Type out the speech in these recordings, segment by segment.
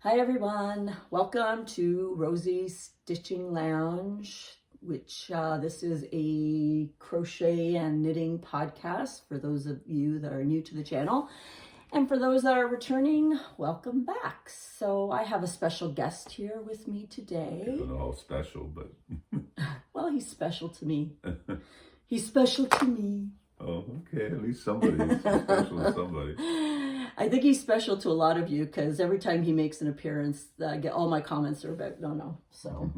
Hi everyone, welcome to Rosie's Stitching Lounge, which this is a crochet and knitting podcast for those of you that are new to the channel. And for those that are returning, welcome back. So I have a special guest here with me today. I don't know how special, but... Well, he's special to me. He's special to me. Oh, okay. At least somebody's special to somebody. I think he's special to a lot of you because every time he makes an appearance, I get all my comments are about Nonna. So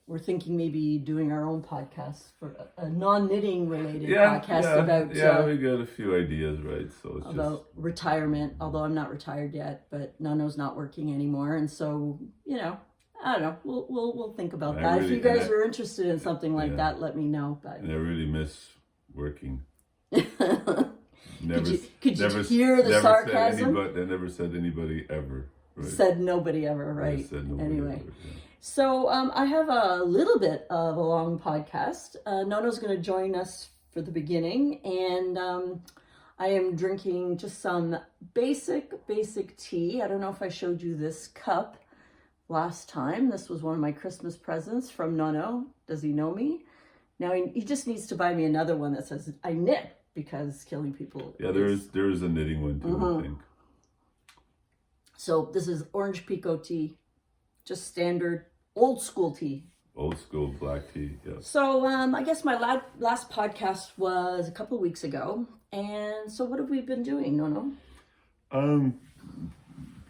we're thinking maybe doing our own podcast for a non-knitting related podcast about we got a few ideas, right? So it's about retirement. Although I'm not retired yet, but Nonna's not working anymore, and so I don't know. We'll think about that. Really, if you guys are interested in something like that, let me know. But and I really miss working. Could you hear the sarcasm? I never said anybody ever. Right? Said nobody ever, right? Said nobody anyway. Ever, yeah. So I have a little bit of a long podcast. Nonna's going to join us for the beginning, and I am drinking just some basic tea. I don't know if I showed you this cup last time. This was one of my Christmas presents from Nonna. Does he know me? Now he just needs to buy me another one that says I knit, because killing people. Yeah, there is a knitting one too, I think. So this is orange pekoe tea, just standard old school tea. Old school black tea, yeah. So I guess my last podcast was a couple of weeks ago, and so what have we been doing, Nonna?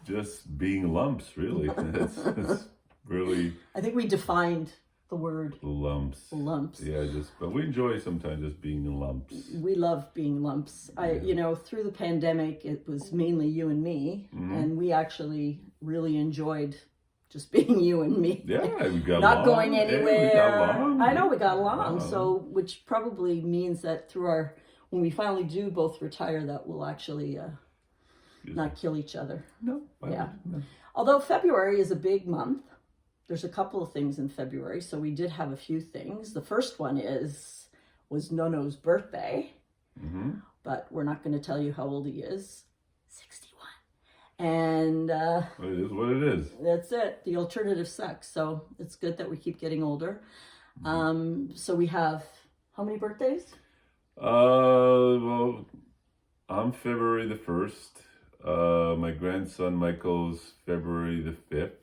Just being lumps, really. it's really. I think we defined the word lumps. Yeah, but we enjoy sometimes just being lumps. We love being lumps. Through the pandemic, it was mainly you and me, and we actually really enjoyed just being you and me. Yeah, we got not along. going anywhere. Hey, we got along. I know we got along. So, which probably means that when we finally do both retire, that we'll actually not kill each other. No. Yeah. Although February is a big month. There's a couple of things in February, so we did have a few things. The first one was Nonna's birthday, but we're not going to tell you how old he is. 61. And it is what it is. That's it. The alternative sucks, so it's good that we keep getting older. So we have how many birthdays? Well, I'm February the 1st. My grandson Michael's February the 5th.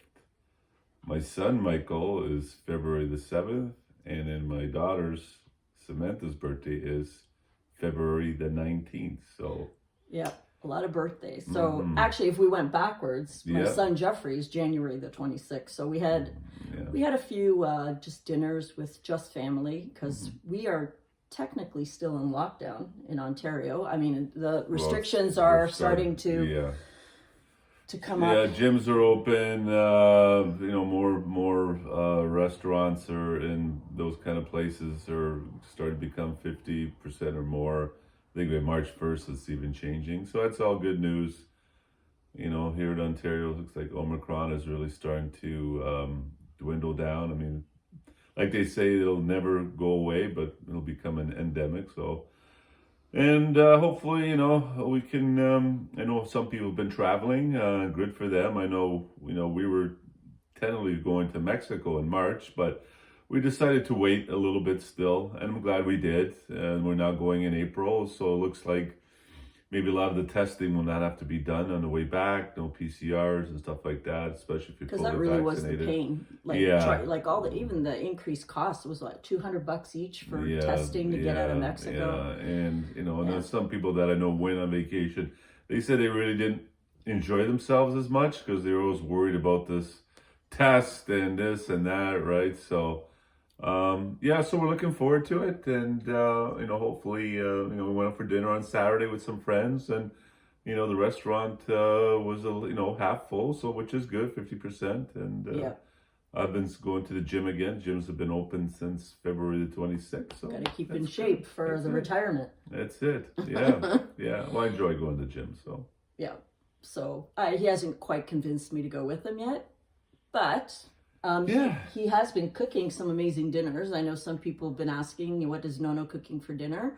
My son Michael is February the 7th, and then my daughter's Samantha's birthday is February the 19th. So yeah, a lot of birthdays. So actually, if we went backwards, my son Jeffrey is January the 26th. So we had a few just dinners with just family, because we are technically still in lockdown in Ontario. I mean, the restrictions are starting to come up. Yeah, gyms are open. More restaurants are in those kind of places are starting to become 50% or more. I think by March 1st it's even changing. So that's all good news. Here in Ontario, it looks like Omicron is really starting to dwindle down. I mean, like they say, it'll never go away, but it'll become an endemic. So. And hopefully, we can, I know some people have been traveling, good for them. I know, we were tentatively going to Mexico in March, but we decided to wait a little bit still, and I'm glad we did. And we're now going in April, so it looks like maybe a lot of the testing will not have to be done on the way back, no PCRs and stuff like that, especially if you're because that really was the pain. Even the increased cost was like $200 each for testing to get out of Mexico. Yeah, and there's some people that I know went on vacation. They said they really didn't enjoy themselves as much because they were always worried about this test and this and that, right? So. So we're looking forward to it, and hopefully, we went out for dinner on Saturday with some friends, and the restaurant was half full, so which is good, 50%, and I've been going to the gym again. Gyms have been open since February the 26th, so gotta keep in shape for the retirement. That's it. Yeah. Well, I enjoy going to the gym, so so he hasn't quite convinced me to go with him yet, but. He has been cooking some amazing dinners. I know some people have been asking, what is Nonna cooking for dinner?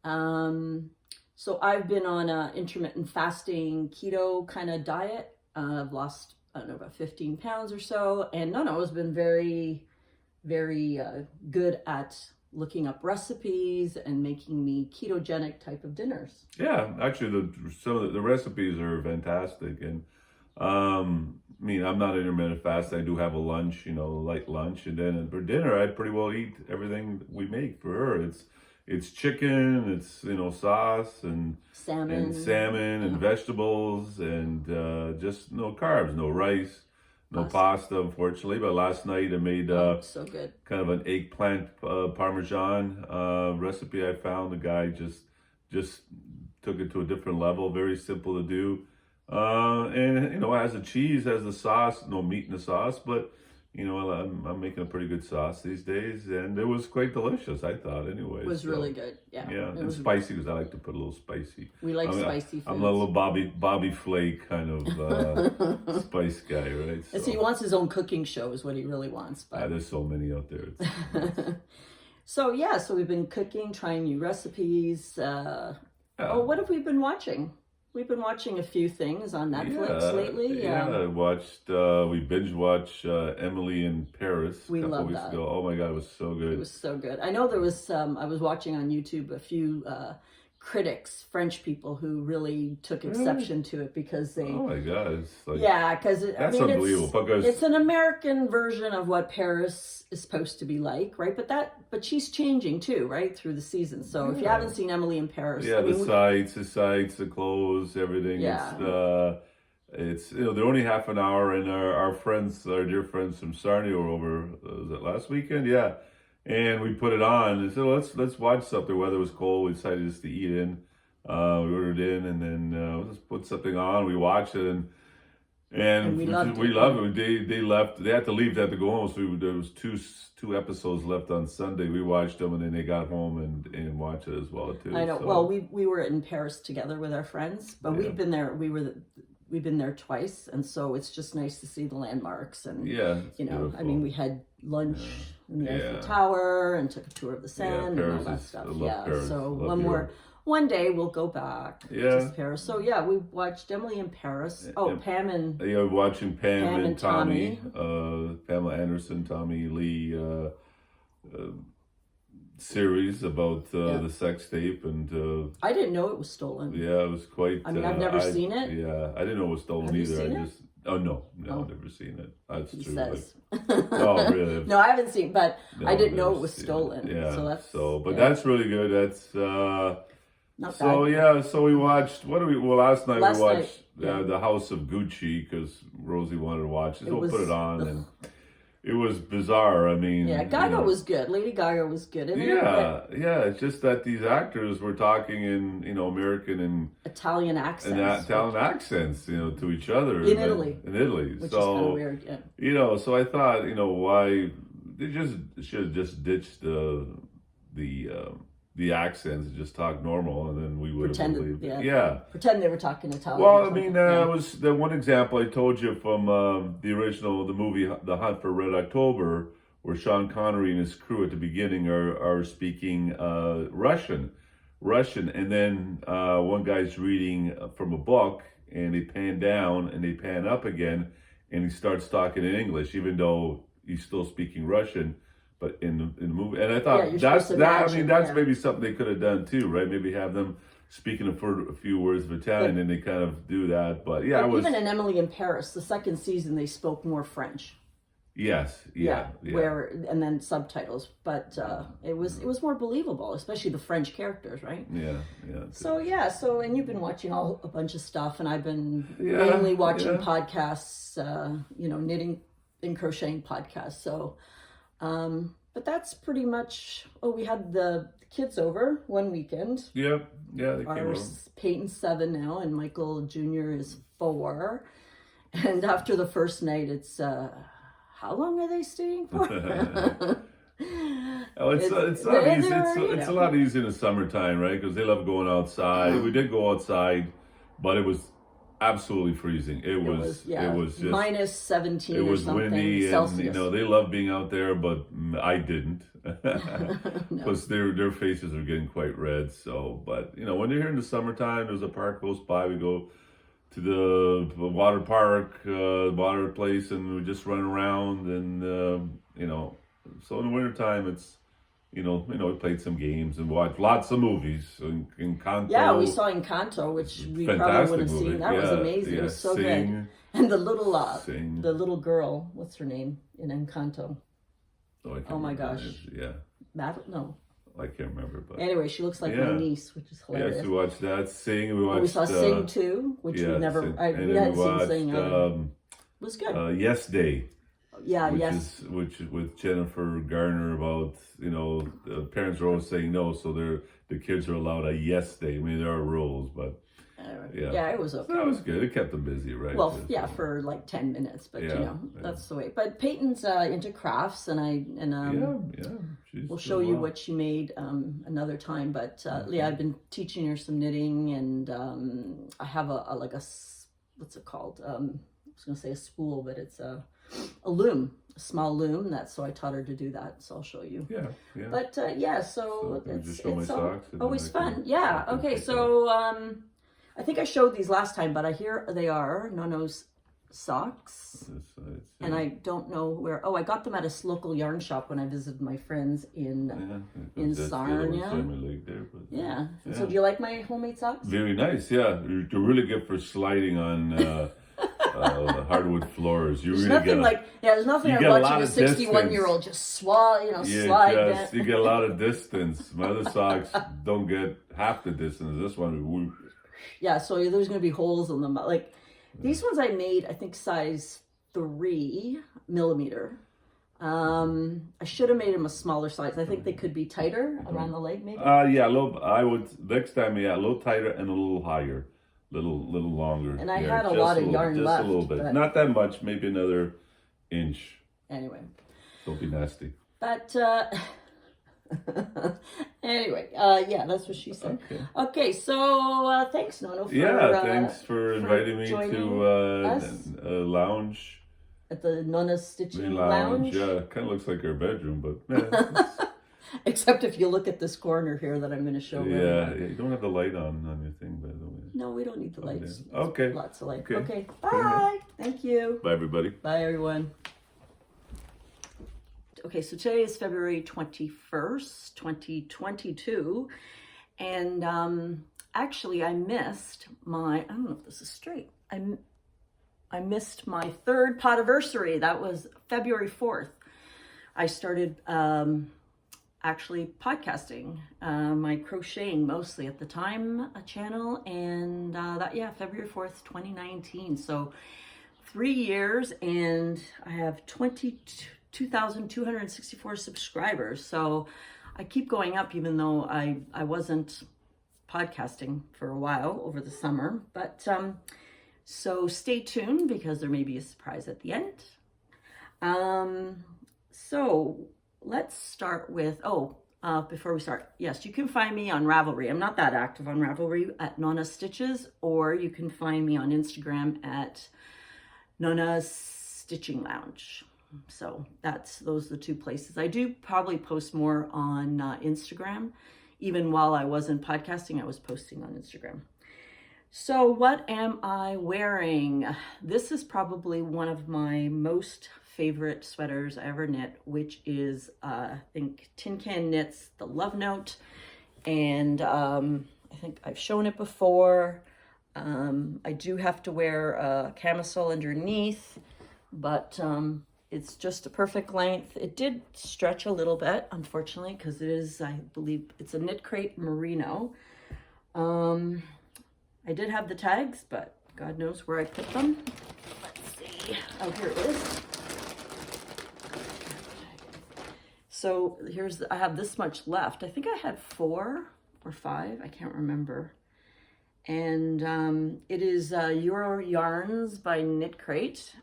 So I've been on a intermittent fasting keto kind of diet. I've lost I don't know, about 15 pounds or so. And Nonna has been very, very good at looking up recipes and making me ketogenic type of dinners. Yeah, actually, some of the recipes are fantastic, and I mean, I'm not intermittent fast. I do have a lunch, you know, light lunch, and then for dinner, I pretty well eat everything we make for her. It's chicken, it's, you know, sauce and salmon and vegetables, and just no carbs, no rice, no pasta, unfortunately. But last night I made so good. kind of an eggplant Parmesan recipe. I found the guy just took it to a different level. Very simple to do, and you know, has the cheese, has the sauce, no meat in the sauce, but you know, I'm making a pretty good sauce these days, and it was quite delicious, I thought. Anyway, it was really good. Yeah, and spicy, because I like to put a little spicy. We like spicy foods. I'm a little Bobby Flake kind of spice guy, right? So he wants his own cooking show, is what he really wants. But there's so many out there. So we've been cooking, trying new recipes. Oh, what have we been watching? We've been watching a few things on Netflix lately. I watched, we binge watched Emily in Paris a couple weeks ago. Oh my God, it was so good. It was so good. I know there was I was watching on YouTube a few critics, French people, who really took exception to it because they... Oh my God, it's like... Yeah, because that's unbelievable. It's an American version of what Paris is supposed to be like, right? But she's changing too, right, through the season. So if you haven't seen Emily in Paris... Yeah, the sights, the clothes, everything. Yeah. It's you know, they're only half an hour, and our dear friends from Stoney were over, was it last weekend? Yeah. And we put it on and said, let's watch something. The weather was cold. We decided just to eat in. We ordered in, and then let's put something on. We watched it, and we loved it. They left. They had to leave. They had to go home. So there was two episodes left on Sunday. We watched them, and then they got home and watched it as well too. I know. So. Well, we were in Paris together with our friends, but we've been there. We've been there twice, and so it's just nice to see the landmarks. And you know, beautiful. I mean, we had lunch in the Eiffel Tower and took a tour of the Seine and all that stuff. Paris. So one day we'll go back to Paris. So we watched Emily in Paris. Oh, Pam and watching Pam and Tommy. Pamela Anderson, Tommy Lee series about the sex tape, and I didn't know it was stolen. Yeah, it was quite. I mean, I've never seen it. Yeah, I didn't know it was stolen either. I've never seen it. That's true. Says. Oh, really? No, I haven't seen, but I didn't know it was stolen. Yeah. So that's really good. That's not so bad. Yeah. So we watched. Last night we watched The House of Gucci, because Rosie wanted to watch it. So we'll put it on and. It was bizarre. I mean, Gaga was good. Lady Gaga was good. It's just that these actors were talking in, you know, American and Italian accents, you know, to each other in Italy, so which is kind of weird. Yeah. You know, so I thought, you know, why they should have just ditched the accents and just talk normal, and then we would have believed. Pretend they were talking Italian. Well, I mean, it was the one example I told you from the movie The Hunt for Red October, where Sean Connery and his crew at the beginning are speaking Russian, and then one guy's reading from a book, and they pan down and they pan up again, and he starts talking in English, even though he's still speaking Russian. But in the movie, and I thought that's maybe something they could have done too, right? Maybe have them speaking a few words of Italian, and they kind of do that. But even in Emily in Paris, the second season, they spoke more French. Yes, and then subtitles, but it was more believable, especially the French characters, right? Yeah. So and you've been watching a bunch of stuff, and I've been mainly watching podcasts, knitting and crocheting podcasts. So. But that's pretty much. Oh, we had the kids over one weekend. Yeah, they came over. Peyton's 7 now, and Michael Jr. is 4. And after the first night, it's how long are they staying for? It's a lot easier in the summertime, right? Because they love going outside. We did go outside, but it was absolutely freezing. It was just minus 17. It was windy, Celsius. And you know, they love being out there, but I didn't, because their faces are getting quite red. So, but you know, when you're here in the summertime, there's a park close by. We go to the water park, water place, and we just run around, and you know, so in the wintertime it's, we played some games and watched lots of movies. Encanto. Yeah, we saw Encanto, which we probably would have seen. That was amazing. It was so good. And the little girl, what's her name in Encanto? Oh my gosh. Yeah. No. I can't remember, but anyway, she looks like my niece, which is hilarious. Yes, we watched that. Sing. We saw Sing too, which we never. We hadn't seen Sing. It was good. Yes Day. Yeah, which with Jennifer Garner about, the parents are always saying no, so the kids are allowed a yes day. I mean, there are rules, but yeah, it was okay. That was good. It kept them busy, right? Well, for like 10 minutes, but that's the way. But Peyton's into crafts, and we'll show you what she made another time. But I've been teaching her some knitting, and I have a what's it called? I was going to say a spool, but it's a loom, a small loom. So I taught her to do that. So I'll show you. Yeah. But so it's always fun. Yeah. Okay. So I think I showed these last time, but here they are, Nonna's socks. And I don't know where. Oh, I got them at a local yarn shop when I visited my friends in Sarnia. So do you like my homemade socks? Very nice. Yeah, they're really good for sliding on. Hardwood floors. There's nothing like watching a 61-year-old just slide. You get a lot of distance. My other socks don't get half the distance. This one, whoosh. Yeah, so there's going to be holes in them. Like these ones I made, I think size 3 millimeter. I should have made them a smaller size. I think they could be tighter around the leg, maybe. I would next time. A little tighter and a little higher. Little longer. And I had a lot of yarn left. Just a little bit. Not that much, maybe another inch. Anyway. Don't be nasty. But, anyway, that's what she said. Okay, so thanks, Nonna. Thanks for inviting me to a lounge. At the Nonna's Stitching Lounge. Yeah, kind of looks like our bedroom, but... Except if you look at this corner here that I'm going to show. Yeah, you don't have the light on your thing, by the way. No, we don't need the lights. Okay. Lots of light. Okay. Bye. Thank you. Bye, everybody. Bye, everyone. Okay, so today is February 21st, 2022. And actually, I missed I don't know if this is straight. I missed my third Podaversary. That was February 4th. I started... actually podcasting, my crocheting mostly at the time channel, and February 4th, 2019. So 3 years, and I have 22,264 subscribers. So I keep going up, even though I wasn't podcasting for a while over the summer. But so stay tuned, because there may be a surprise at the end. So let's start with, before we start, yes, you can find me on Ravelry. I'm not that active on Ravelry, at Nonna Stitches, or you can find me on Instagram at Nonna's Stitching Lounge. So those are the two places. I do probably post more on Instagram. Even while I wasn't podcasting, I was posting on Instagram. So what am I wearing? This is probably one of my most favorite sweaters I ever knit, which is, I think, Tin Can Knits, the Love Note. And I think I've shown it before. I do have to wear a camisole underneath, but it's just a perfect length. It did stretch a little bit, unfortunately, because it is, I believe, it's a Knitcrate merino. I did have the tags, but God knows where I put them. Let's see. Oh, here it is. So I have this much left. I think I had 4 or 5, I can't remember. And it is Euro Yarns by Knitcrate.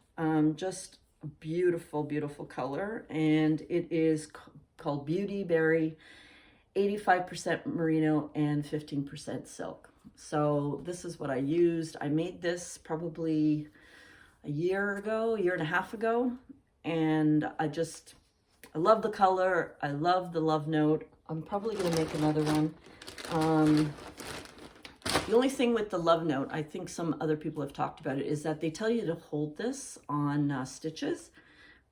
Just a beautiful, beautiful color. And it is called Beauty Berry, 85% merino and 15% silk. So this is what I used. I made this probably a year and a half ago. And I love the color. I love the Love Note. I'm probably going to make another one. The only thing with the love note, I think some other people have talked about it, is that they tell you to hold this on stitches,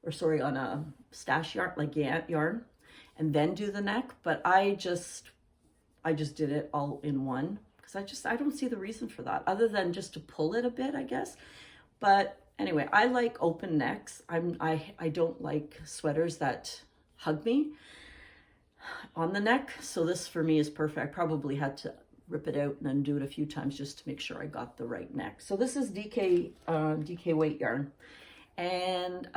or sorry, on a stash yarn, like yarn, and then do the neck. But I just did it all in one, because I don't see the reason for that, other than just to pull it a bit, I guess. But anyway, I like open necks. I don't like sweaters that hug me on the neck. So this for me is perfect. I probably had to rip it out and then do it a few times just to make sure I got the right neck. So this is DK weight yarn, and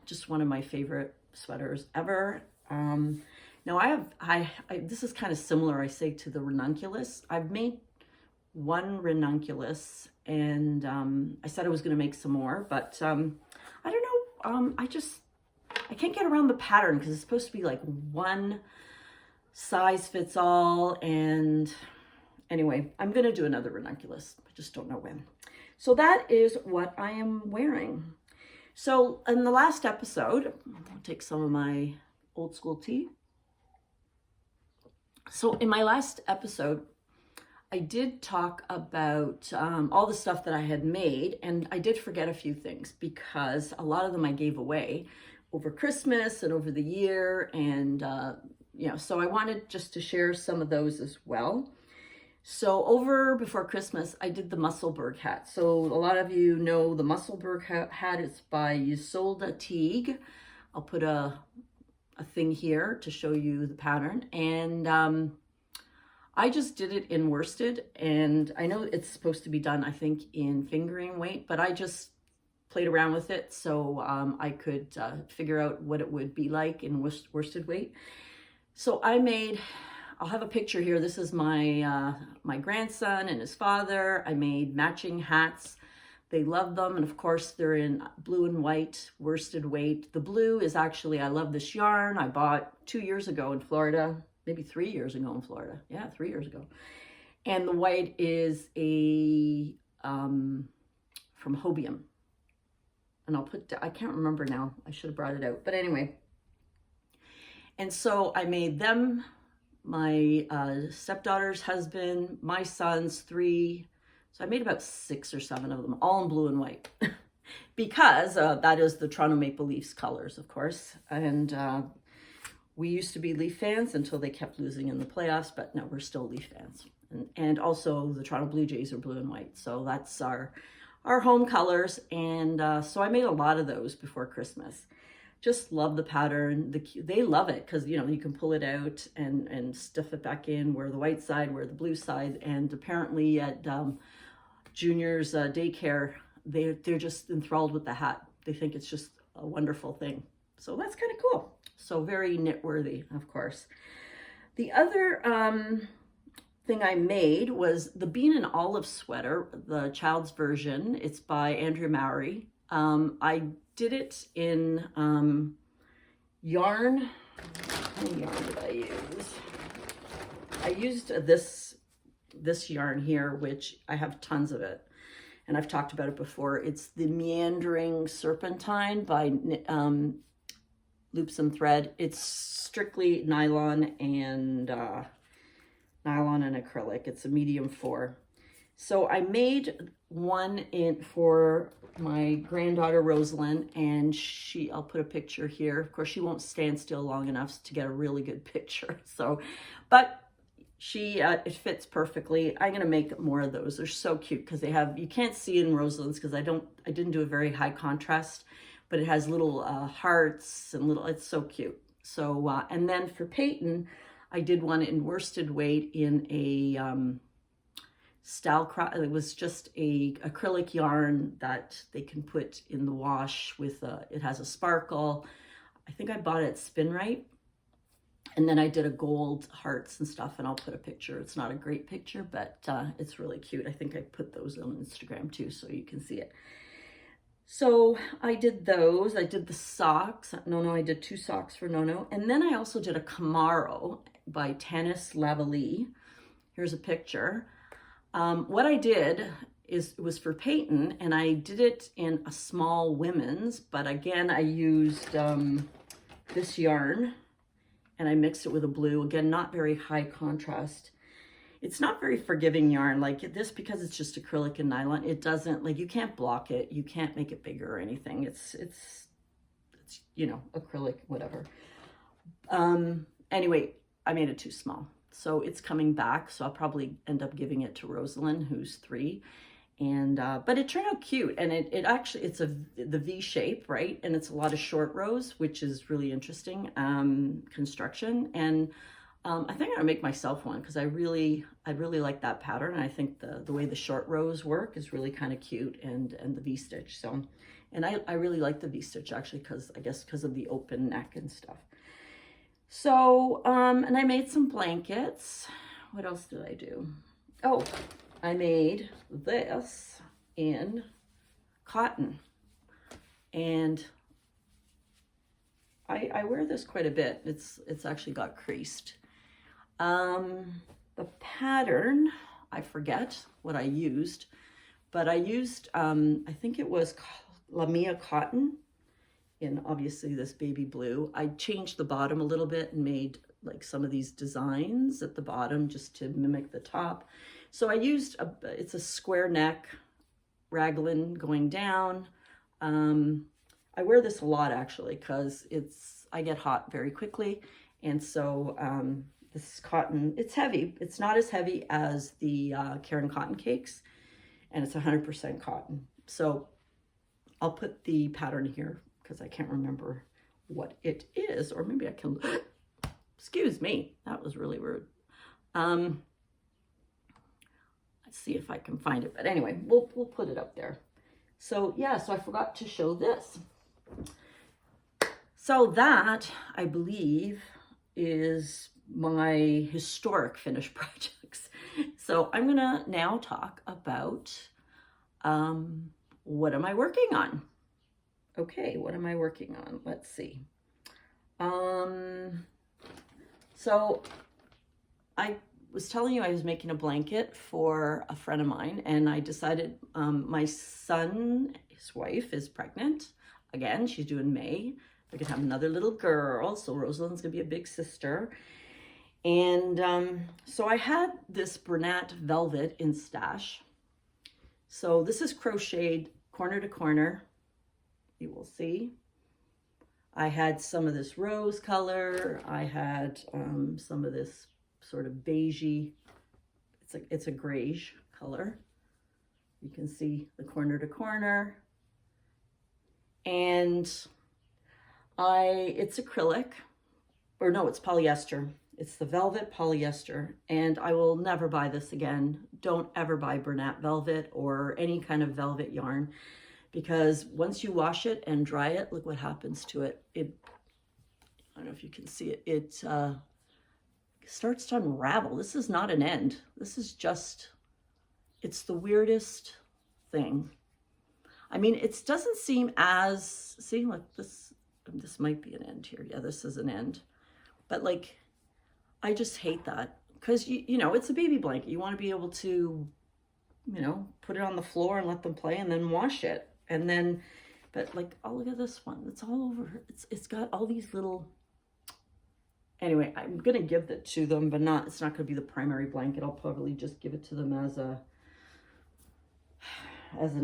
just one of my favorite sweaters ever. Now this is kind of similar, I say, to the ranunculus. I've made one ranunculus, and I said I was going to make some more, but I don't know. I can't get around the pattern, because it's supposed to be like one size fits all. And anyway, I'm going to do another ranunculus. I just don't know when. So that is what I am wearing. So in the last episode, I'll take some of my old school tea. So in my last episode, I did talk about all the stuff that I had made, and I did forget a few things, because a lot of them I gave away over Christmas and over the year, and so I wanted just to share some of those as well. So before Christmas, I did the Muscleburg hat. So a lot of you know the Muscleburg hat is by Isolde Teague. I'll put a thing here to show you the pattern, and I just did it in worsted, and I know it's supposed to be done, I think, in fingering weight, but I just played around with it so I could figure out what it would be like in worsted weight. So I'll have a picture here. This is my grandson and his father. I made matching hats. They love them, and of course they're in blue and white worsted weight. The blue is actually, I love this yarn. I bought 2 years ago in Florida, maybe 3 years ago in Florida. Yeah, 3 years ago. And the white is from Hobium. And I can't remember now. I should have brought it out. But anyway. And so I made them, my stepdaughter's husband, my son's 3. So I made about 6 or 7 of them, all in blue and white. Because that is the Toronto Maple Leafs colors, of course. And we used to be Leaf fans until they kept losing in the playoffs. But no, we're still Leaf fans. And also the Toronto Blue Jays are blue and white. So that's our home colors. And so I made a lot of those before Christmas. Just love the pattern. They love it, because you can pull it out and stuff it back in, wear the white side, wear the blue side. And apparently at Junior's daycare, they're just enthralled with the hat. They think it's just a wonderful thing. So that's kind of cool. So very knit worthy, of course. The other thing I made was the Bean and Olive sweater, the child's version. It's by Andrew Mowry. I did it in yarn. What kind of yarn did I use? I used this yarn here, which I have tons of it, and I've talked about it before. It's the Meandering Serpentine by Loops and Thread. It's strictly nylon and acrylic. It's a medium 4. So I made one for my granddaughter Rosalind, and I'll put a picture here. Of course, she won't stand still long enough to get a really good picture. So, but it fits perfectly. I'm gonna make more of those. They're so cute, because you can't see in Rosalind's, because I didn't do a very high contrast, but it has little hearts and it's so cute. So and then for Patton, I did one in worsted weight in a it was just a acrylic yarn that they can put in the wash with it has a sparkle. I think I bought it at Spin Right. And then I did a gold hearts and stuff, and I'll put a picture. It's not a great picture, but it's really cute. I think I put those on Instagram too, so you can see it. So I did those. I did the socks. Nonna, I did 2 socks for Nonna. And then I also did a Camaro by Tanis Lavalley. Here's a picture. What I did it was for Patton, and I did it in a small women's, but again, I used this yarn, and I mixed it with a blue. Again, not very high contrast. it's not very forgiving yarn. Like this, because it's just acrylic and nylon, it doesn't, like, you can't block it, you can't make it bigger or anything. It's you know, acrylic, whatever. Anyway, I made it too small, so it's coming back. So I'll probably end up giving it to Rosalind, who's 3. And but it turned out cute, and it actually, it's the V shape, right? And it's a lot of short rows, which is really interesting construction. And I think I'm gonna make myself one, because I really like that pattern. And I think the way the short rows work is really kind of cute, and the V stitch. So, and I really like the V stitch, actually, because I guess because of the open neck and stuff. So and I made some blankets. What else did I do? Oh, I made this in cotton, and I wear this quite a bit. It's actually got creased. The pattern, I forget what I used, but I used, I think it was Lamia cotton in, obviously, this baby blue. I changed the bottom a little bit and made like some of these designs at the bottom just to mimic the top. So I used, it's a square neck raglan going down. I wear this a lot, actually, because I get hot very quickly. And so this cotton, it's heavy. It's not as heavy as the Karen cotton cakes, and it's 100% cotton. So I'll put the pattern here, because I can't remember what it is, or maybe I can, excuse me, that was really rude. Let's see if I can find it, but anyway, we'll put it up there. So yeah, so I forgot to show this. So that, I believe, is my historic finished projects. So I'm gonna now talk about what am I working on? Okay, what am I working on? Let's see. So I was telling you I was making a blanket for a friend of mine, and I decided my son, his wife, is pregnant. Again, she's due in May. They're gonna have another little girl, so Rosalind's gonna be a big sister. And so I had this Bernat velvet in stash. So this is crocheted corner to corner. You will see. I had some of this rose color. I had some of this sort of beigey. It's a grayish color. You can see the corner to corner. And it's acrylic, or no, it's polyester. It's the velvet polyester, and I will never buy this again. Don't ever buy Bernat velvet or any kind of velvet yarn, because once you wash it and dry it, look what happens to it. I don't know if you can see it. It starts to unravel. This is not an end. This is just, it's the weirdest thing. I mean, it doesn't seem as, see, like this might be an end here. Yeah, this is an end. But like, I just hate that, because you know, it's a baby blanket. You want to be able to, you know, put it on the floor and let them play, and then wash it. And then, but like, oh, look at this one. It's all over. It's got all these little, anyway, I'm going to give it to them, but it's not going to be the primary blanket. I'll probably just give it to them as an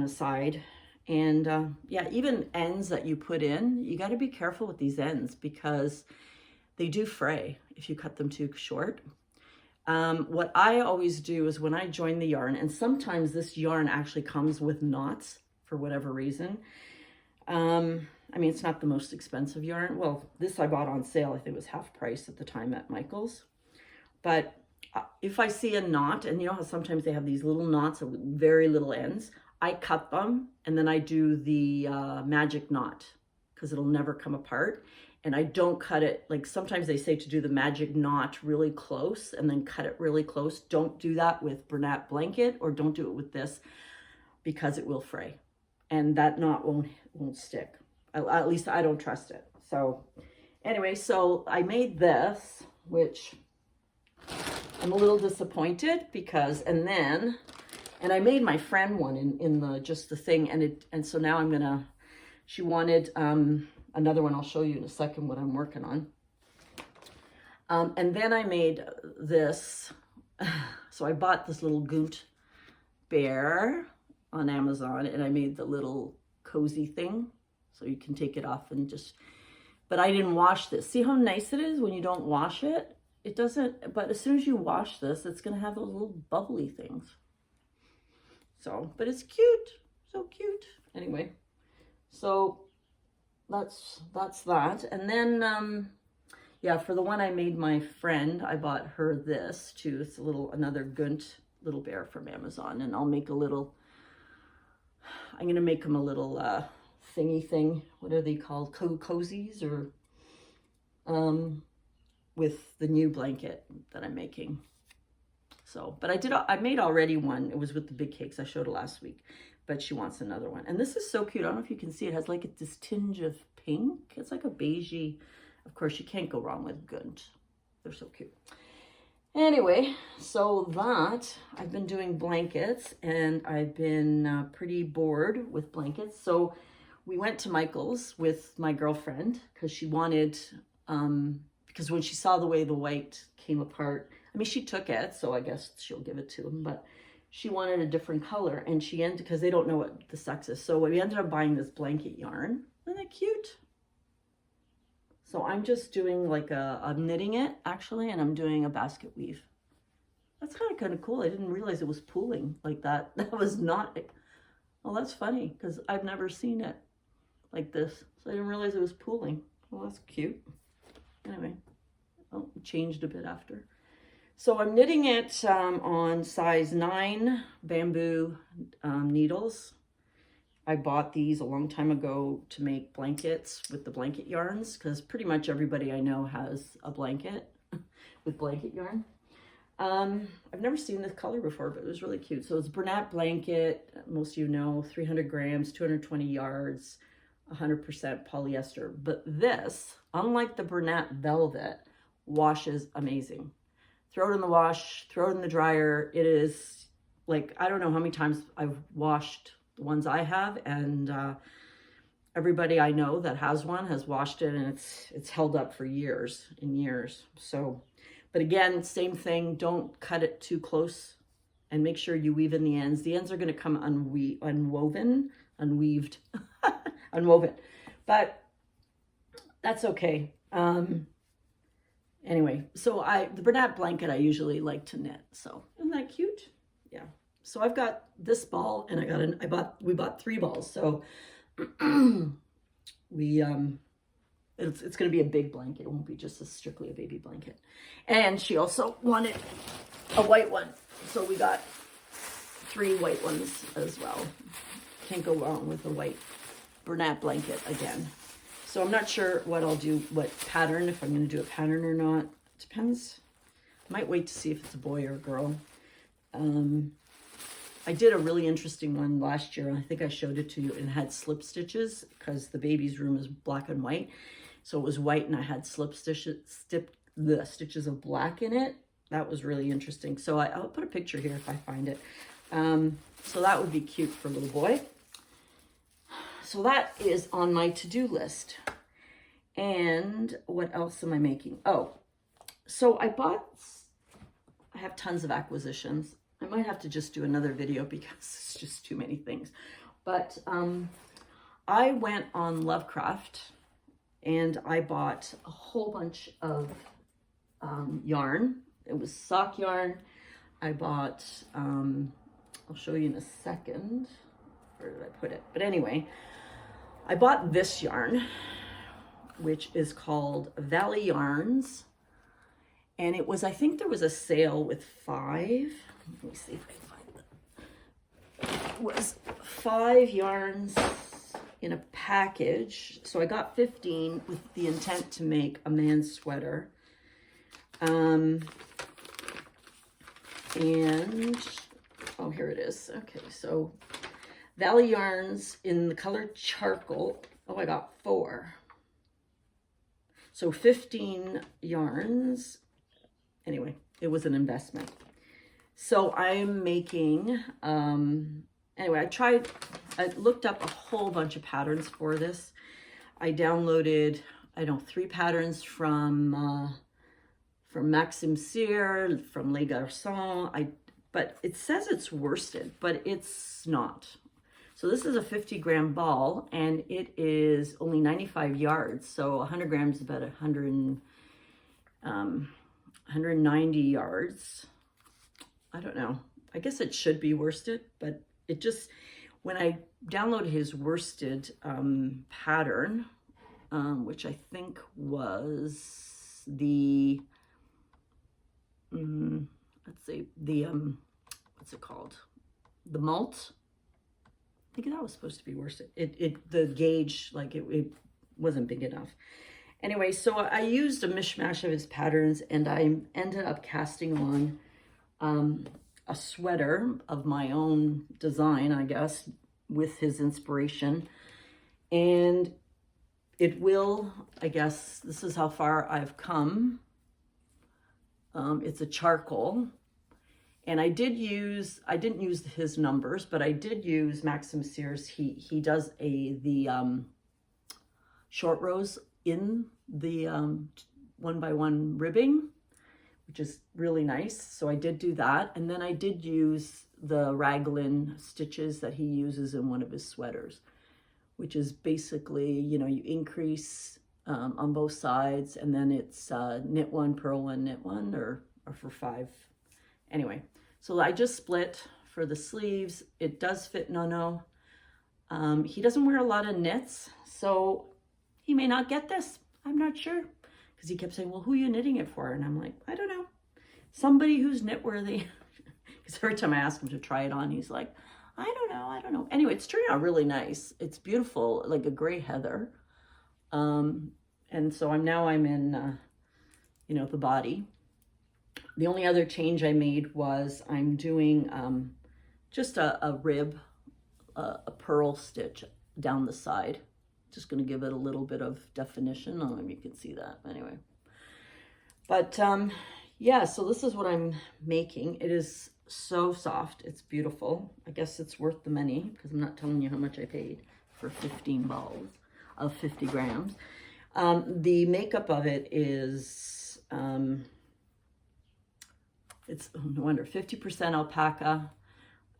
aside. And yeah, even ends that you put in, you got to be careful with these ends, because they do fray if you cut them too short. What I always do is when I join the yarn, and sometimes this yarn actually comes with knots for whatever reason. I mean, it's not the most expensive yarn. Well, this I bought on sale. I think it was half price at the time at Michael's. But if I see a knot, and you know how sometimes they have these little knots of very little ends, I cut them, and then I do the magic knot, because it'll never come apart. And I don't cut it, like sometimes they say to do the magic knot really close and then cut it really close. Don't do that with Bernat Blanket, or don't do it with this, because it will fray. And that knot won't stick. At least I don't trust it. So anyway, so I made this, which I'm a little disappointed because, and I made my friend one in the thing, and so now I'm gonna, she wanted another one. I'll show you in a second what I'm working on. And then I made this. So I bought this little goot bear on Amazon, and I made the little cozy thing. So you can take it off and just, but I didn't wash this. See how nice it is when you don't wash it? It doesn't, but as soon as you wash this, it's gonna have those little bubbly things. So, but it's cute, so cute. Anyway, so that's that. And then, yeah, for the one I made my friend, I bought her this too. It's another Gunt little bear from Amazon, and I'll make a little, I'm gonna make him a little thingy thing. What are they called? Cozies, or with the new blanket that I'm making. So, but I made already one. It was with the big cakes. I showed it last week, but she wants another one. And this is so cute. I don't know if you can see, it has like this tinge of pink. It's like a beigey. Of course, you can't go wrong with Gunt. They're so cute. Anyway, so that, I've been doing blankets, and I've been pretty bored with blankets. So we went to Michael's with my girlfriend because she wanted, because when she saw the way the white came apart, I mean, she took it, so I guess she'll give it to him, but she wanted a different color, and she ended, because they don't know what the sex is, so we ended up buying this blanket yarn. Isn't that cute? So I'm just doing like I'm knitting it, actually, and I'm doing a basket weave. That's kind of cool. I didn't realize it was pooling like that. That was not, well, that's funny, because I've never seen it like this, so I didn't realize it was pooling. Well, that's cute. Anyway, oh, it changed a bit after. So I'm knitting it on size 9 bamboo needles. I bought these a long time ago to make blankets with the blanket yarns, because pretty much everybody I know has a blanket with blanket yarn. I've never seen this color before, but it was really cute. So it's Bernat Blanket, most of you know, 300 grams, 220 yards, 100% polyester. But this, unlike the Bernat Velvet, washes amazing. Throw it in the wash, throw it in the dryer. It is like, I don't know how many times I've washed the ones I have, and everybody I know that has one has washed it, and it's held up for years and years. So, but again, same thing, don't cut it too close, and make sure you weave in the ends. The ends are going to come unwoven, but that's okay. Anyway, so the Bernat Blanket I usually like to knit. So isn't that cute? Yeah. So I've got this ball, and we bought 3 balls. So it's going to be a big blanket. It won't be just strictly a baby blanket. And she also wanted a white one, so we got 3 white ones as well. Can't go wrong with a white Bernat Blanket again. So I'm not sure what I'll do, what pattern, if I'm going to do a pattern or not. It depends. Might wait to see if it's a boy or a girl. I did a really interesting one last year, and I think I showed it to you, and had slip stitches, because the baby's room is black and white. So it was white, and I had slip stitches, the stitches of black in it. That was really interesting. So I'll put a picture here if I find it. So that would be cute for a little boy. So that is on my to-do list. And what else am I making? Oh, so I have tons of acquisitions. I might have to just do another video because it's just too many things. But I went on Lovecraft, and I bought a whole bunch of yarn. It was sock yarn. I bought, I'll show you in a second. Where did I put it? But anyway, I bought this yarn, which is called Valley Yarns. And it was, I think there was a sale with 5. Let me see if I can find it. It was 5 yarns in a package. So I got 15 with the intent to make a man's sweater. And, oh, here it is. Okay, so Valley Yarns in the color charcoal. Oh, I got 4. So 15 yarns. Anyway, it was an investment. So I'm making, anyway, I looked up a whole bunch of patterns for this. I downloaded, 3 patterns from Maxime Cyr, from Les Garçons. but it says it's worsted, but it's not. So this is a 50-gram ball, and it is only 95 yards. So 100 grams is about 190 yards. I don't know. I guess it should be worsted, but it just, when I downloaded his worsted pattern, which I think was the, let's see, the, what's it called? The malt. I think that was supposed to be worsted. The gauge, like it wasn't big enough. Anyway, so I used a mishmash of his patterns, and I ended up casting on a sweater of my own design, I guess, with his inspiration. And it will, I guess, this is how far I've come. It's a charcoal. And I didn't use his numbers, but I did use Maxim Sears. He does the short rows in the 1x1 ribbing, which is really nice. So I did do that. And then I did use the raglan stitches that he uses in one of his sweaters, which is basically, you know, you increase on both sides, and then it's knit one, purl one, knit one, or for 5. Anyway, so I just split for the sleeves. It does fit Nonna. He doesn't wear a lot of knits, so he may not get this. I'm not sure. Because he kept saying, well, who are you knitting it for? And I'm like, I don't know. Somebody who's knit-worthy. Because every time I ask him to try it on, he's like, I don't know. Anyway, it's turning out really nice. It's beautiful, like a gray heather. And so I'm in, you know, the body. The only other change I made was I'm doing just a rib, a purl stitch down the side. Just going to give it a little bit of definition. I don't know if you can see that. Anyway. But yeah, so this is what I'm making. It is so soft. It's beautiful. I guess it's worth the money because I'm not telling you how much I paid for 15 balls of 50 grams. The makeup of it is, it's no wonder, 50% alpaca,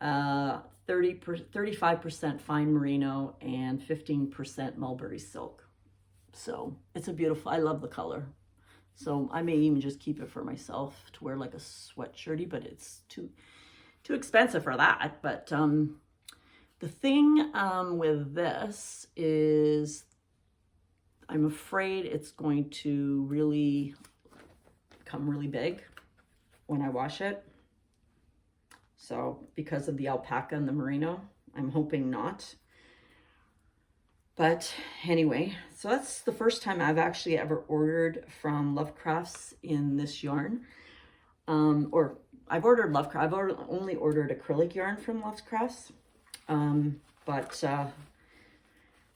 35% fine merino, and 15% mulberry silk. So it's a beautiful, I love the color. So I may even just keep it for myself to wear like a sweatshirty, but it's too expensive for that. But the thing with this is I'm afraid it's going to really become really big when I wash it. So because of the alpaca and the merino, I'm hoping not. But anyway, so that's the first time I've actually ever ordered from Lovecrafts in this yarn. Or I've ordered Lovecraft. I've only ordered acrylic yarn from Lovecrafts.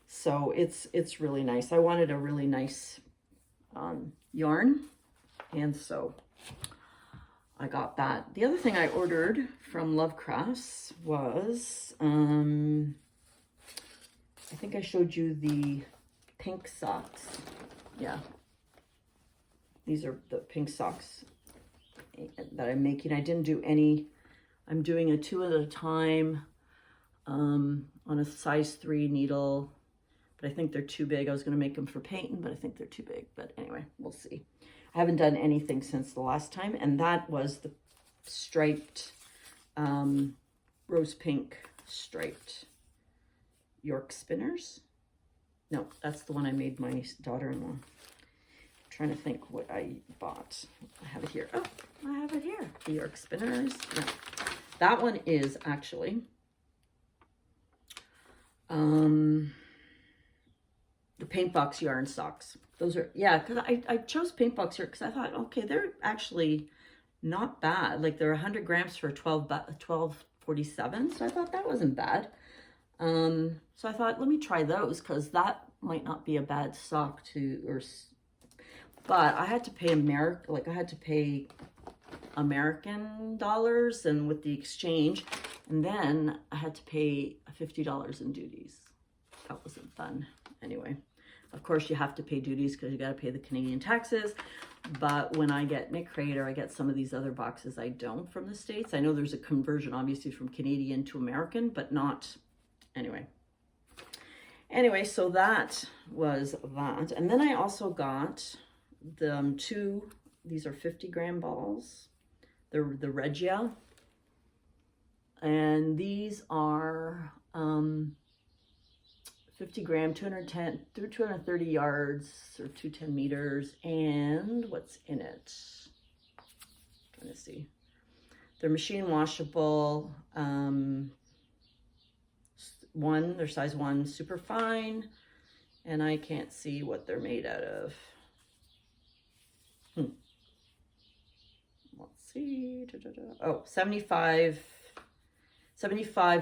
So it's really nice. I wanted a really nice yarn, and so I got that. The other thing I ordered from Lovecrafts was, I think I showed you the pink socks. Yeah. These are the pink socks that I'm making. I didn't do any. I'm doing a 2 at a time on a size 3 needle, but I think they're too big. I was going to make them for painting, but I think they're too big. But anyway, we'll see. I haven't done anything since the last time, and that was the striped, rose pink striped York spinners. No, that's the one I made my daughter-in-law. I'm trying to think what I bought. I have it here. Oh, I have it here. The York spinners. No, that one is actually the paint box yarn socks. Those are, yeah, because I chose paint box here because I thought, okay, they're actually not bad. Like they're 100 grams for $12.47. So I thought that wasn't bad. So I thought, let me try those because that might not be a bad sock but I had to pay American dollars, and with the exchange, and then I had to pay $50 in duties. That wasn't fun. Anyway, Of course, you have to pay duties because you got to pay the Canadian taxes. But when I get Knitcrate or I get some of these other boxes, I don't from the States. I know there's a conversion, obviously, from Canadian to American, but not, anyway. Anyway, so that was that. And then I also got the these are 50-gram balls. They're the Regia. And these are 50 gram, 210 through 230 yards or 210 meters. And what's in it? I'm trying to see. They're machine washable. They're size 1, super fine. And I can't see what they're made out of. Let's see. Oh, 75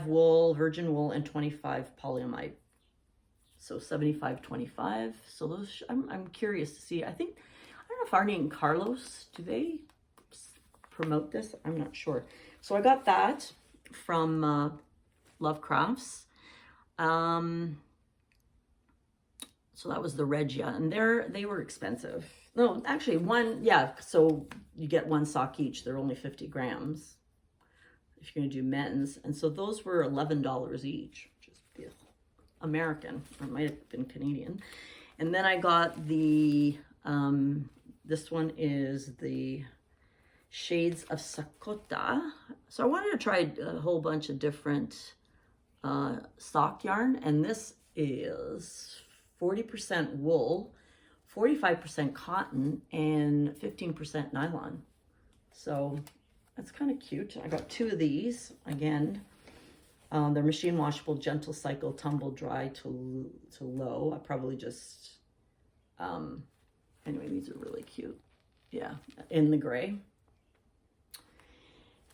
wool, virgin wool, and 25 polyamide. So 75-25. So those, I'm curious to see. I don't know if Arnie and Carlos, do they promote this? I'm not sure. So I got that from Love Crafts. So that was the Regia, and they were expensive. No, actually so you get 1 sock each. They're only 50 grams if you're gonna do men's. And so those were $11 each, which is American, or it might have been Canadian. And then I got the, this one is the Shades of Sakota. So I wanted to try a whole bunch of different sock yarn, and this is 40% wool, 45% cotton, and 15% nylon. So that's kind of cute. I got 2 of these. Again, they're machine washable, gentle cycle, tumble dry to low. I probably just, anyway, these are really cute. Yeah, in the gray.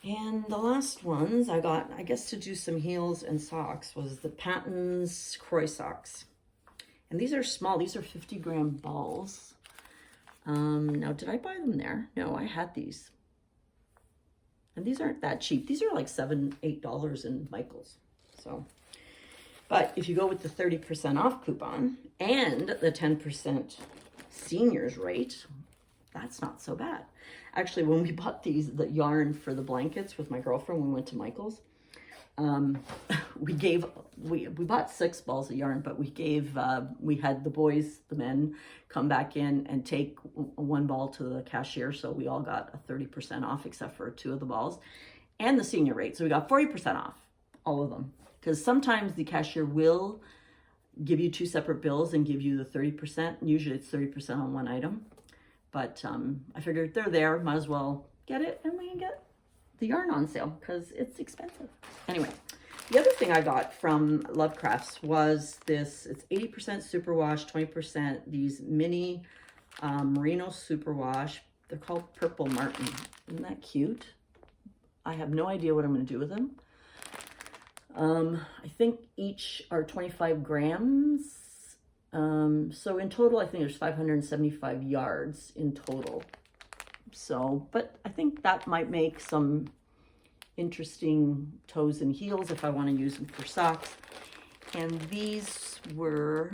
And the last ones I got, I guess, to do some heels and socks, was the Patton's Kroy socks. And these are small. These are 50-gram balls. Now, did I buy them there? No, I had these. And these aren't that cheap. These are like $7, $8 in Michael's. So, but if you go with the 30% off coupon and the 10% seniors rate, that's not so bad. Actually, when we bought the yarn for the blankets with my girlfriend, when we went to Michael's, we bought 6 balls of yarn, but we had the boys, the men, come back in and take 1 ball to the cashier. So we all got a 30% off except for 2 of the balls and the senior rate. So we got 40% off, all of them. Because sometimes the cashier will give you 2 separate bills and give you the 30%. Usually it's 30% on 1 item. But I figured they're there, might as well get it, and we can get the yarn on sale because it's expensive. Anyway, the other thing I got from Love Crafts was this. It's 80% superwash, 20% these mini merino superwash. They're called Purple Martin. Isn't that cute? I have no idea what I'm going to do with them. I think each are 25 grams. So in total, I think there's 575 yards in total. So, but I think that might make some interesting toes and heels if I want to use them for socks. And these were,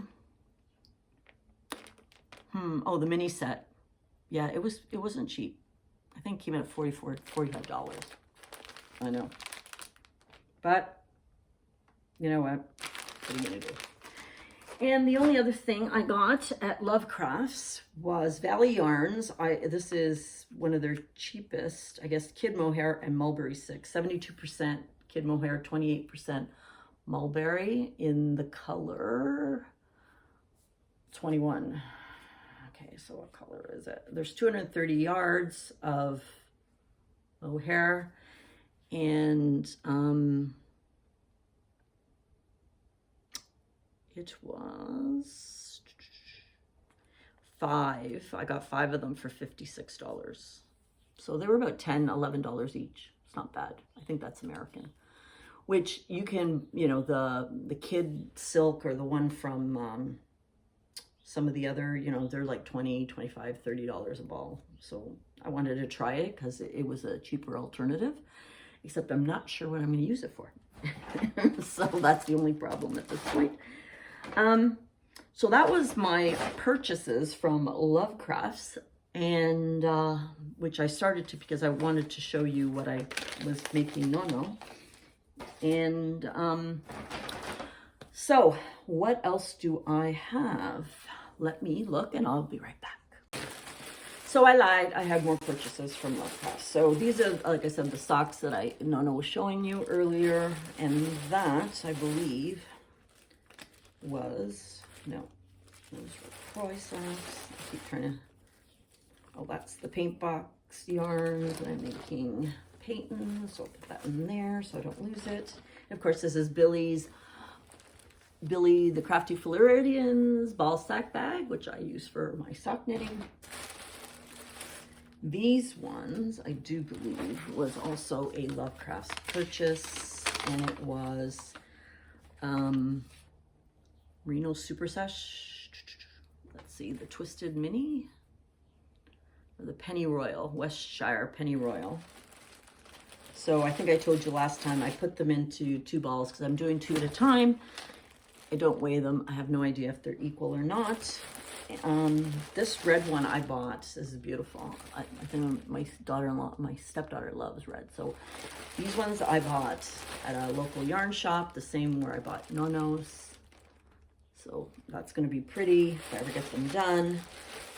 oh, the mini set. Yeah, it wasn't cheap. I think it came in at $45. I know. But you know what? What are you gonna do? And the only other thing I got at Love Crafts was Valley Yarns. This is one of their cheapest, I guess, kid mohair and mulberry 72% kid mohair, 28% mulberry in the color 21. Okay, so what color is it? There's 230 yards of mohair, and it was 5. I got 5 of them for $56. So they were about $10, $11 each. It's not bad. I think that's American. Which you can, you know, the kid silk or the one from some of the other, you know, they're like $20, $25, $30 a ball. So I wanted to try it because it was a cheaper alternative, except I'm not sure what I'm going to use it for. So that's the only problem at this point. So that was my purchases from Love Crafts, and which I started to because I wanted to show you what I was making Nonna. And so what else do I have? Let me look and I'll be right back. So I lied, I had more purchases from Love Crafts. So these are, like I said, the socks that Nonna was showing you earlier, and that, I believe, was, no, those were Kroy socks. I keep trying to, oh, that's the paint box yarns that I'm making Patton, so I'll put that in there so I don't lose it. And of course, this is Billy the Crafty Floridian's ball sack bag, which I use for my sock knitting. These ones, I do believe, was also a Love Crafts purchase, and it was Reno Super Sesh. Let's see, the Twisted Mini, or the Penny Royal, Westshire Penny Royal. So I think I told you last time I put them into 2 balls because I'm doing 2 at a time. I don't weigh them. I have no idea if they're equal or not. This red one I bought. This is beautiful. I think my daughter-in-law, my stepdaughter loves red. So these ones I bought at a local yarn shop, the same where I bought Nonno's. So that's going to be pretty if I ever get them done.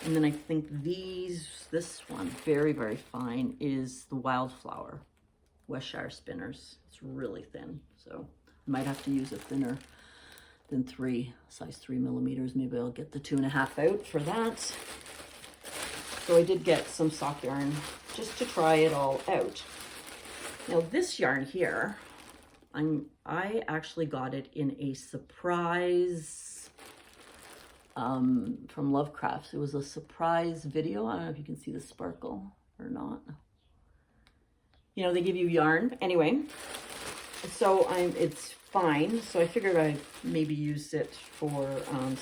And then I think this one, very, very fine, is the Wildflower Westshire Spinners. It's really thin, so I might have to use a thinner than size 3 millimeters. Maybe I'll get the 2.5 out for that. So I did get some sock yarn just to try it all out. Now this yarn here, I actually got it in a surprise from Love Crafts. It was a surprise video. I don't know if you can see the sparkle or not. You know, they give you yarn. Anyway, so it's fine. So I figured I'd maybe use it for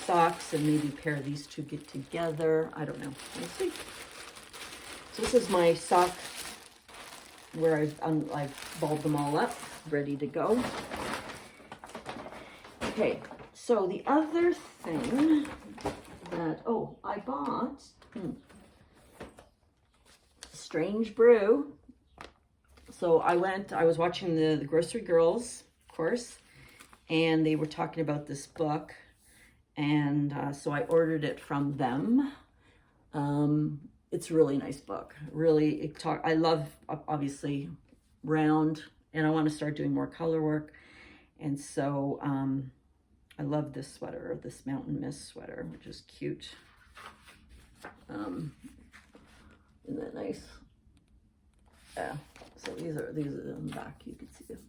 socks and maybe pair these two get together. I don't know. We'll see. So this is my sock where I've balled them all up, ready to go. Okay, so the other thing that, I bought Strange Brew. So I was watching the Grocery Girls, of course, and they were talking about this book, and so I ordered it from them. It's a really nice book. Really, I love, obviously, round, and I want to start doing more color work, and so I love this sweater, this Mountain Mist sweater, which is cute. Isn't that nice? Yeah. So these are in the back, you can see it.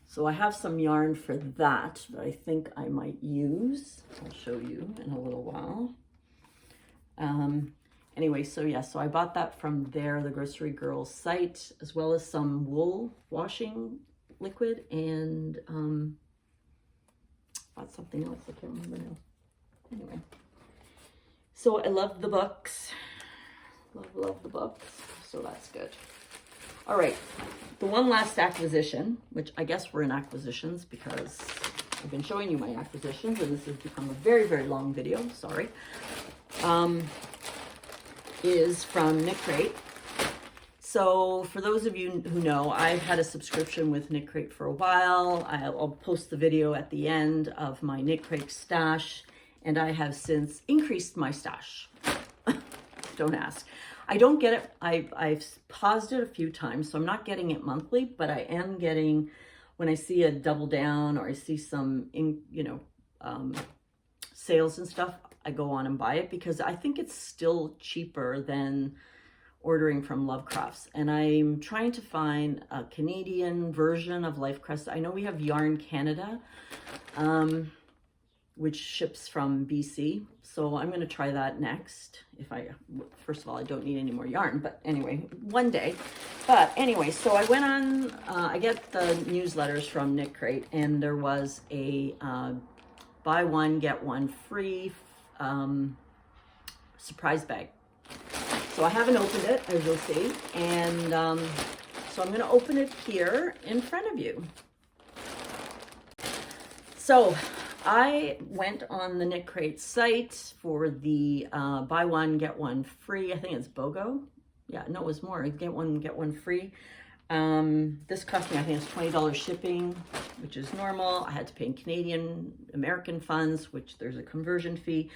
So I have some yarn for that I think I might use. I'll show you in a little while. Anyway, so yeah, so I bought that from the Grocery Girls site, as well as some wool washing liquid and bought something else, I can't remember now. Anyway, so I love the books. Love the books, so that's good. All right, the one last acquisition, which I guess we're in acquisitions because I've been showing you my acquisitions, and this has become a very, very long video, sorry, is from Knitcrate. So for those of you who know, I've had a subscription with Knitcrate for a while. I'll post the video at the end of my Knitcrate stash, and I have since increased my stash. Don't ask. I don't get it. I've paused it a few times, so I'm not getting it monthly, but I am getting, when I see a double down or I see some, sales and stuff, I go on and buy it because I think it's still cheaper than ordering from Love Crafts. And I'm trying to find a Canadian version of Life Crest. I know we have Yarn Canada, which ships from BC. So I'm going to try that next. First of all, I don't need any more yarn, but anyway, one day. But anyway, so I went on, I get the newsletters from Knitcrate, and there was a buy one, get one free surprise bag. So I haven't opened it, as you'll see. And so I'm going to open it here in front of you. So I went on the Knitcrate site for the buy one, get one free. I think it's BOGO. Yeah, no, it was more. Get one free. This cost me, I think it's $20 shipping, which is normal. I had to pay in Canadian, American funds, which there's a conversion fee.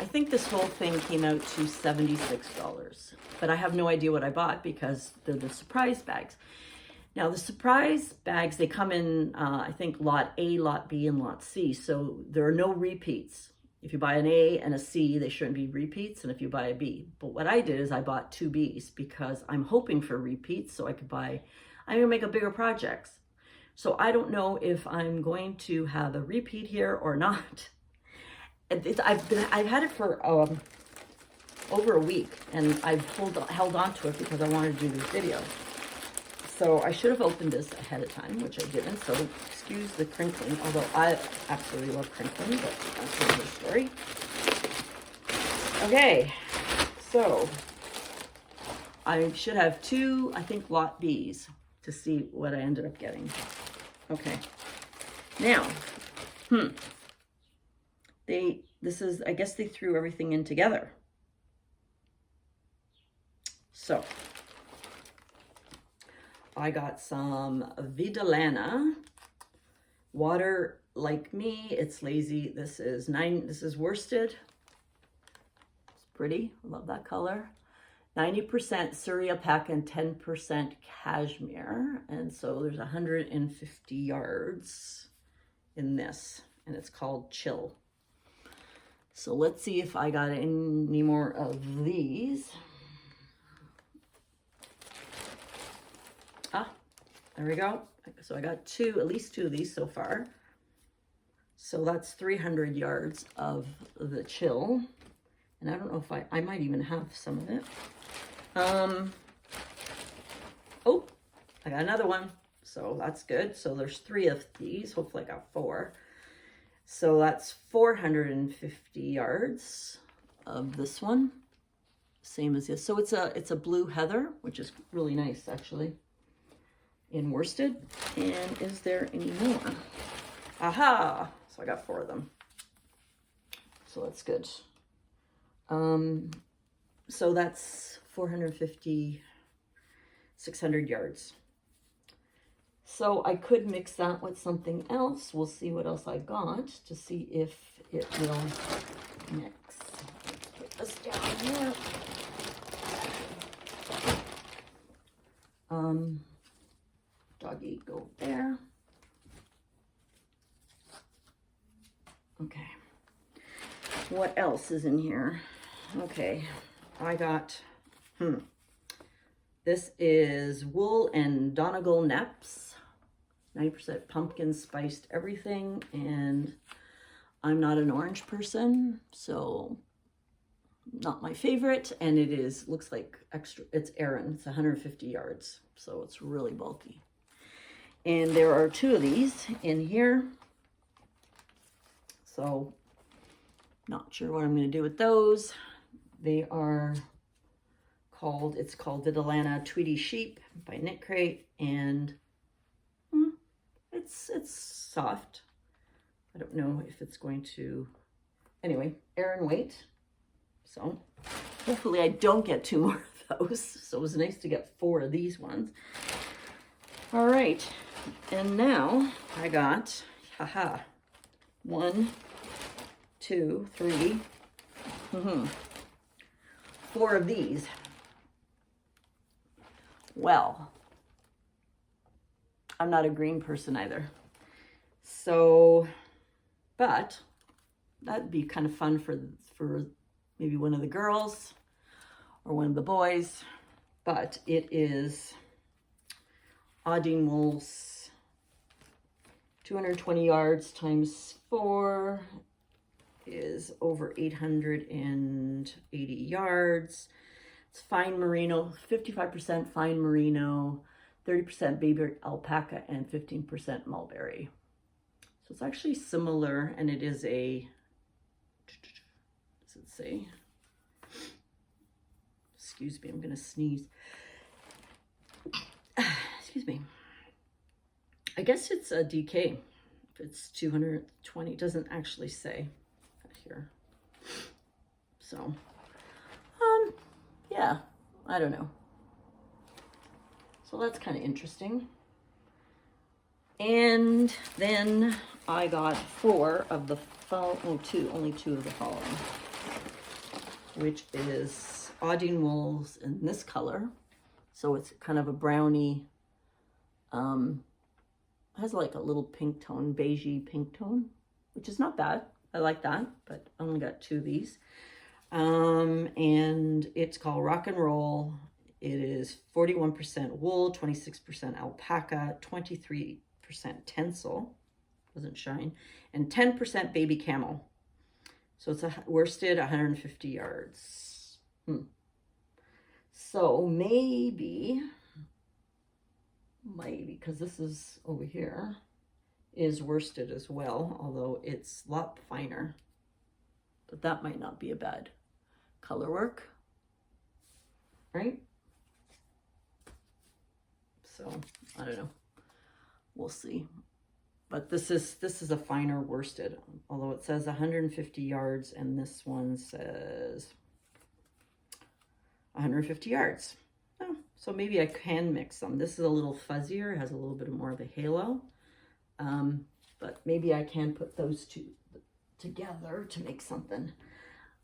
I think this whole thing came out to $76, but I have no idea what I bought because they're the surprise bags. Now the surprise bags, they come in, I think lot A, lot B, and lot C. So there are no repeats. If you buy an A and a C, they shouldn't be repeats. And if you buy a B, but what I did is I bought 2 Bs because I'm hoping for repeats so I could buy, I'm gonna make a bigger projects. So I don't know if I'm going to have a repeat here or not. I've had it for over a week, and I've held on to it because I wanted to do this video. So I should have opened this ahead of time, which I didn't. So excuse the crinkling, although I absolutely love crinkling, but that's another story. Okay, so I should have 2, I think, lot Bs to see what I ended up getting. Okay, now, I guess they threw everything in together. So I got some Vidalana, water like me, it's lazy. This is worsted. It's pretty, I love that color. 90% Surrey alpaca and 10% cashmere. And so there's 150 yards in this, and it's called Chill. So let's see if I got any more of these. There we go. So I got at least 2 of these so far. So that's 300 yards of the Chill. And I don't know if I might even have some of it. Oh, I got another one. So that's good. So there's 3 of these. Hopefully I got 4. So that's 450 yards of this one. Same as this. So it's a blue heather, which is really nice actually, in worsted. And is there any more? Aha! So I got 4 of them. So that's good. So that's 450, 600 yards. So I could mix that with something else. We'll see what else I got to see if it will mix. Let's put this down here. Doggy, go there. Okay. What else is in here? Okay, I got, this is wool and Donegal Neps, 90% pumpkin spiced everything, and I'm not an orange person, so not my favorite, and it is, looks like extra, it's Aran, it's 150 yards, so it's really bulky. And there are 2 of these in here, so not sure what I'm going to do with those. They are called, it's called Vidalana Tweedy Sheep by Knitcrate, and it's soft. I don't know if it's going to, anyway, Aran weight. So hopefully I don't get 2 more of those. So it was nice to get 4 of these ones. All right, and now I got, 1, 2, 3, 4 of these. Well, I'm not a green person either. So, but that'd be kind of fun for maybe one of the girls or one of the boys. But it is Audine Wool's 220 yards times 4 is over 880 yards. It's fine merino, 55% fine merino, 30% baby alpaca, and 15% mulberry. So it's actually similar, and it is a, does it say? Excuse me, I'm gonna sneeze. Excuse me. I guess it's a DK. if it's 220, it doesn't actually say here. So, yeah, I don't know. So that's kind of interesting. And then I got only two of the following, which is Audine wools in this color. So it's kind of a brownie, has like a little pink tone, beigey pink tone, which is not bad. I like that, but I only got 2 of these. And it's called Rock and Roll. It is 41% wool, 26% alpaca, 23% tencel, doesn't shine, and 10% baby camel. So it's a worsted 150 yards. So maybe, because this is over here, is worsted as well, although it's a lot finer. But that might not be a bad color work, right? So I don't know. We'll see. But this is a finer worsted, although it says 150 yards and this one says 150 yards. Oh, so maybe I can mix them. This is a little fuzzier, has a little bit more of a halo. But maybe I can put those two together to make something.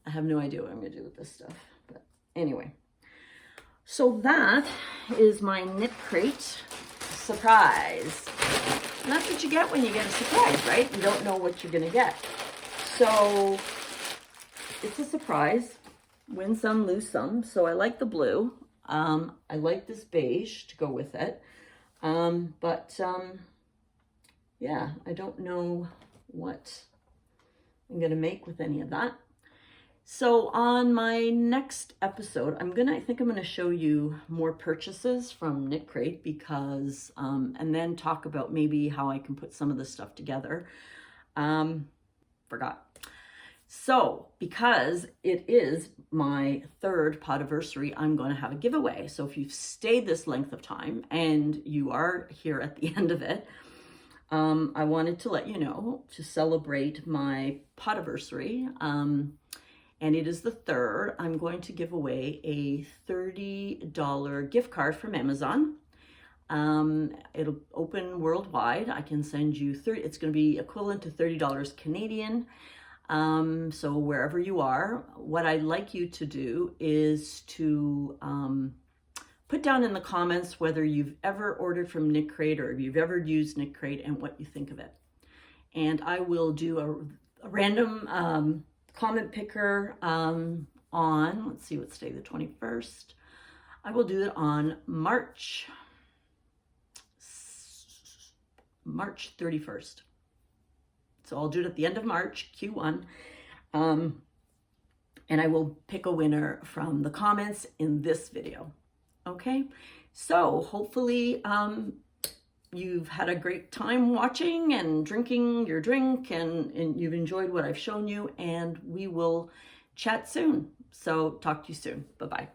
I have no idea what I'm going to do with this stuff. But anyway, so that is my Knitcrate surprise. And that's what you get when you get a surprise, right? You don't know what you're going to get. So it's a surprise. Win some, lose some. So I like the blue. I like this beige to go with it. Yeah, I don't know what I'm going to make with any of that. So on my next episode, I think I'm going to show you more purchases from Knitcrate because, and then talk about maybe how I can put some of this stuff together. Forgot. So because it is my 3rd Podaversary, I'm going to have a giveaway. So if you've stayed this length of time and you are here at the end of it, I wanted to let you know to celebrate my Podaversary. And it is the 3rd. I'm going to give away a $30 gift card from Amazon. It'll open worldwide. I can send you it's going to be equivalent to $30 Canadian. So wherever you are, what I'd like you to do is to put down in the comments whether you've ever ordered from Knitcrate or if you've ever used Knitcrate and what you think of it. And I will do a random comment picker on, let's see, what's today, the 21st. I will do it on March 31st. So I'll do it at the end of March, Q1. And I will pick a winner from the comments in this video. Okay, so hopefully you've had a great time watching and drinking your drink and you've enjoyed what I've shown you, and we will chat soon. So talk to you soon. Bye-bye.